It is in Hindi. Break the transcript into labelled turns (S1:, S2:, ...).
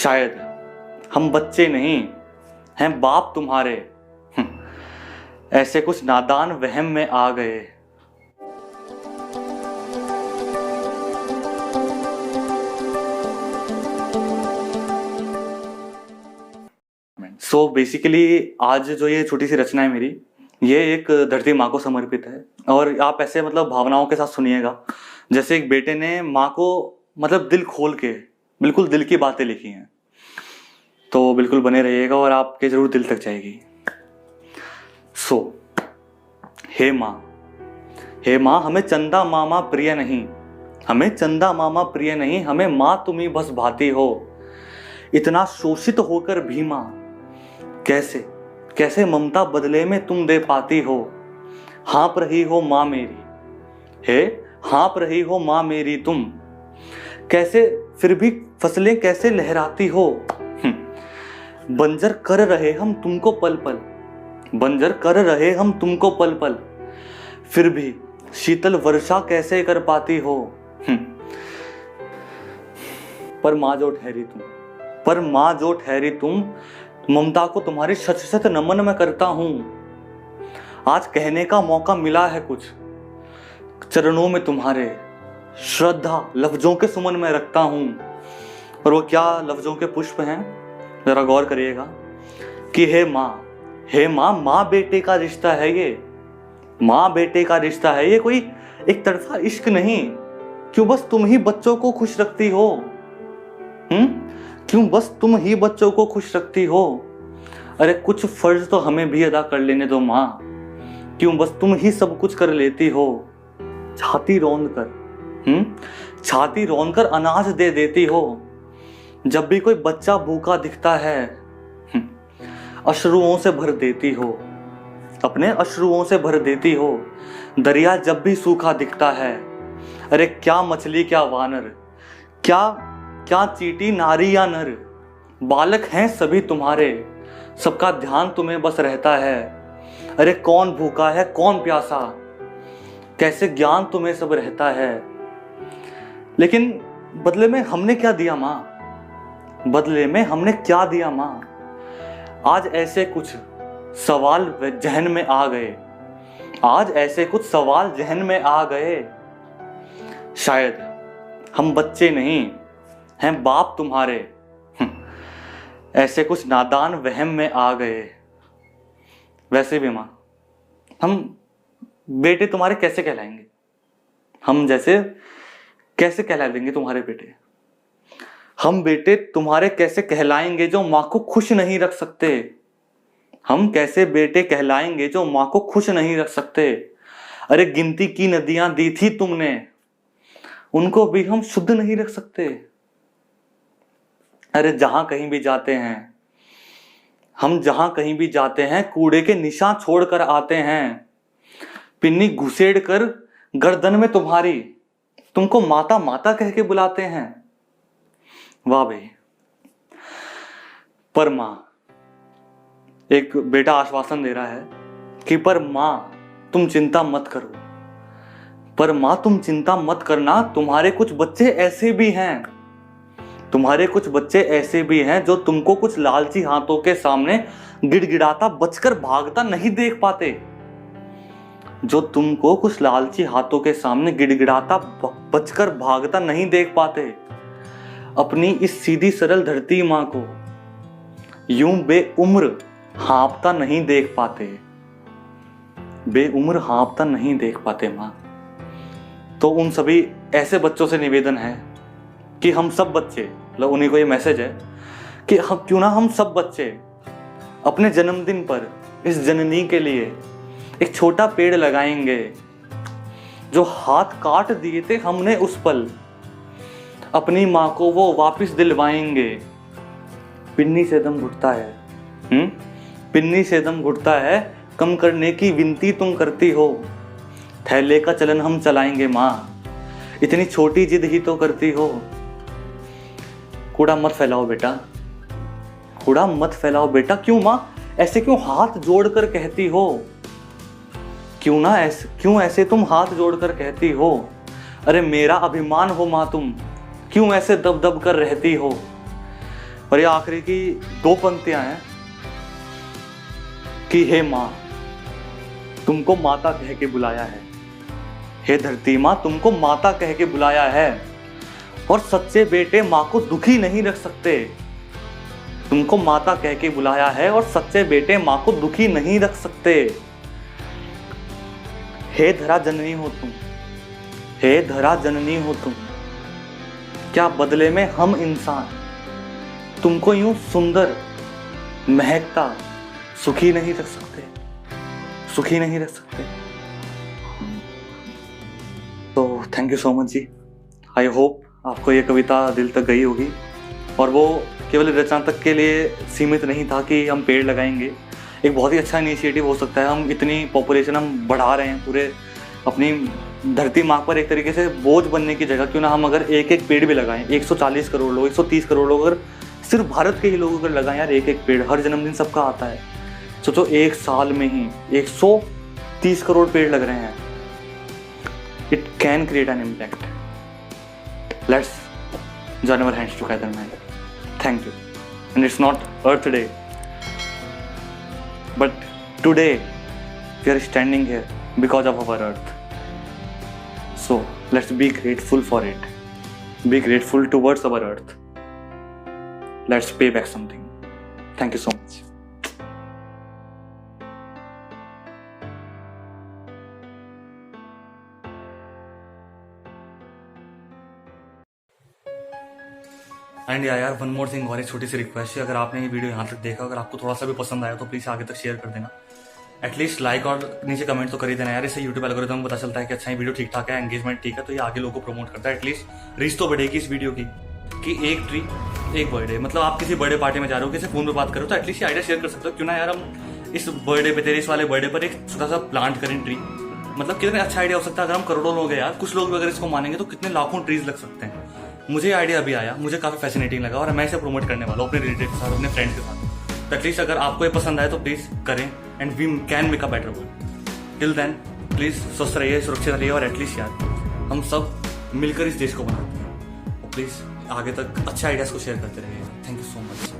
S1: शायद हम बच्चे नहीं हैं बाप तुम्हारे। ऐसे कुछ नादान वहम में आ गए। सो बेसिकली आज जो ये छोटी सी रचना है मेरी, ये एक धरती माँ को समर्पित है। और आप ऐसे मतलब भावनाओं के साथ सुनिएगा जैसे एक बेटे ने माँ को मतलब दिल खोल के बिल्कुल दिल की बातें लिखी हैं। तो बिल्कुल बने रहिएगा और आपके जरूर दिल तक जाएगी। सो हे माँ हमें चंदा मामा प्रिय नहीं, हमें चंदा मामा प्रिय नहीं, हमें माँ तुम ही बस भाती हो। इतना शोषित होकर भी माँ कैसे कैसे ममता बदले में तुम दे पाती हो। हाँप रही हो माँ मेरी, हे हाँप रही हो माँ मेरी तुम, कैसे फिर भी फसलें कैसे लहराती हो। बंजर कर रहे हम तुमको पल पल, बंजर कर रहे हम तुमको पल पल, फिर भी शीतल वर्षा कैसे कर पाती हो। पर माँ जो ठहरी तुम, पर माँ जो ठहरी तुम, ममता को तुम्हारी शत शत नमन मैं करता हूं। आज कहने का मौका मिला है कुछ, चरणों में तुम्हारे श्रद्धा लफ्जों के सुमन में रखता हूं। और वो क्या लफ्जों के पुष्प हैं, जरा गौर करिएगा कि हे माँ, माँ बेटे का रिश्ता है ये, माँ बेटे का रिश्ता है ये, कोई एक तरफा इश्क नहीं। क्यों बस तुम ही बच्चों को खुश रखती हो, क्यों बस तुम ही बच्चों को खुश रखती हो। अरे कुछ फर्ज तो हमें भी अदा कर लेने दो माँ, क्यों बस तुम ही सब कुछ कर लेती हो। छाती रौंद कर छाती रौंद कर अनाज दे देती हो। जब भी कोई बच्चा भूखा दिखता है अश्रुओं से भर देती हो, अपने अश्रुओं से भर देती हो। दरिया जब भी सूखा दिखता है, अरे क्या मछली क्या वानर, क्या चींटी नारी या नर, बालक हैं सभी तुम्हारे, सबका ध्यान तुम्हें बस रहता है। अरे कौन भूखा है कौन प्यासा, कैसे ज्ञान तुम्हें सब रहता है। लेकिन बदले में हमने क्या दिया माँ, बदले में हमने क्या दिया माँ। आज ऐसे कुछ सवाल जहन में आ गए, आज ऐसे कुछ सवाल जहन में आ गए। शायद हम बच्चे नहीं हैं बाप तुम्हारे, ऐसे कुछ नादान वहम में आ गए। वैसे भी माँ, हम बेटे तुम्हारे कैसे कहलाएंगे, हम जैसे कैसे कहला देंगे तुम्हारे बेटे। हम बेटे तुम्हारे कैसे कहलाएंगे जो माँ को खुश नहीं रख सकते। हम कैसे बेटे कहलाएंगे जो माँ को खुश नहीं रख सकते। अरे गिनती की नदियां दी थी तुमने, उनको भी हम शुद्ध नहीं रख सकते। अरे जहां कहीं भी जाते हैं हम, जहां कहीं भी जाते हैं कूड़े के निशान छोड़ कर आते हैं। पिन्नी घुसेड़ कर गर्दन में तुम्हारी, तुमको माता माता कह के बुलाते हैं। वाह भाई। पर मां, एक बेटा आश्वासन दे रहा है कि पर मां तुम चिंता मत करो, पर मां तुम चिंता मत करना, तुम्हारे कुछ बच्चे ऐसे भी हैं, तुम्हारे कुछ बच्चे ऐसे भी हैं जो तुमको कुछ लालची हाथों के सामने गिड़गिड़ाता बचकर भागता नहीं देख पाते, जो तुमको कुछ लालची हाथों के सामने गिड़गिड़ाता बचकर भागता नहीं देख पाते। अपनी इस सीधी सरल धरती मां को यूं बेउम्र हाँपता नहीं देख पाते, बेउम्र हाँपता नहीं देख पाते मां। तो उन सभी ऐसे बच्चों से निवेदन है कि हम सब बच्चे, मतलब उन्हीं को ये मैसेज है कि हम क्यों ना हम सब बच्चे अपने जन्मदिन पर इस जननी के लिए एक छोटा पेड़ लगाएंगे। जो हाथ काट दिए थे हमने उस पल, अपनी माँ को वो वापस दिलवाएंगे। पिन्नी से दम घुटता है, पिन्नी से दम घुटता है, कम करने की विनती तुम करती हो। थैले का चलन हम चलाएंगे माँ, इतनी छोटी जिद ही तो करती हो। कूड़ा मत फैलाओ बेटा, कूड़ा मत फैलाओ बेटा। क्यों माँ ऐसे क्यों हाथ जोड़कर कहती हो, क्यों ऐसे तुम हाथ जोड़कर कहती हो। अरे मेरा अभिमान हो माँ तुम, क्यों ऐसे दब दब कर रहती हो। और ये आखिरी की 2 पंक्तियां हैं कि हे माँ, तुमको माता कह के बुलाया है। हे धरती माँ, तुमको माता कह के बुलाया है, और सच्चे बेटे माँ को दुखी नहीं रख सकते। तुमको माता कह के बुलाया है और सच्चे बेटे माँ को दुखी नहीं रख सकते। हे धरा जननी हो तुम, हे धरा जननी हो तुम, क्या बदले में हम इंसान तुमको यूं सुंदर महकता सुखी नहीं रख सकते, सुखी नहीं रख सकते। तो थैंक यू सो मच जी। आई होप आपको ये कविता दिल तक गई होगी, और वो केवल रचना तक के लिए सीमित नहीं था कि हम पेड़ लगाएंगे। एक बहुत ही अच्छा इनिशिएटिव हो सकता है। हम इतनी पॉपुलेशन हम बढ़ा रहे हैं पूरे अपनी धरती माँ पर, एक तरीके से बोझ बनने की जगह क्यों ना हम अगर एक एक पेड़ भी लगाएं। 140 करोड़ लोग, 130 करोड़ लोग अगर सिर्फ भारत के ही लोग अगर लगाएं यार एक एक पेड़, हर जन्मदिन सबका आता है। सोचो एक साल में ही 130 करोड़ पेड़ लग रहे हैं। It can create an impact. Let's join our hands together, man. Thank you. And it's not Earth Day, but today we are standing here because of our Earth. So let's be grateful for it. Be grateful towards our Earth. Let's pay back something. Thank you so much. And यार वन मोर थिंग, और एक छोटी सी रिक्वेस्ट है, अगर आपने ये वीडियो यहाँ तक देखा, अगर आपको थोड़ा सा भी पसंद आया तो प्लीज़ आगे तक शेयर कर देना। एटलीस्ट लाइक और नीचे कमेंट तो कर ही देना यार। इससे यूट्यूब एल्गोरिथम को पता चलता है कि अच्छा ये वीडियो ठीक ठाक है, एंगेजमेंट ठीक है, तो ये आगे लोगों को प्रमोट करता है। एटलीस्ट रीच तो बढ़ेगी इस वीडियो की कि एक ट्री एक बर्थडे। मतलब आप किसी बर्थडे पार्टी में जा रहे हो, किसी फोन पे बात करो, तो एटलीस्ट ये आइडिया शेयर कर सकते हो क्यों ना यार हम इस बर्थडे पे, तेरे इस वाले बर्थडे पर एक छोटा सा प्लांट करें ट्री। मतलब कितना अच्छा आइडिया हो सकता है। अगर हम करोड़ों लोग हैं यार, कुछ लोग अगर इसको मानेंगे तो कितने लाखों ट्रीज लग सकते हैं। मुझे आइडिया अभी आया, मुझे काफी फैसिनेटिंग लगा, और मैं इसे प्रमोट करने वाला हूँ अपने रिलेटिव के साथ, अपने फ्रेंड्स के साथ। तो एटलीस्ट अगर आपको ये पसंद आए तो प्लीज करें, and we can make a better world. Till then please स्वस्थ रहिए, सुरक्षित रहिए, और एटलीस्ट यार हम सब मिलकर इस देश को बनाते हैं। और प्लीज आगे तक अच्छे आइडियाज को शेयर करते रहिए। Thank you so much.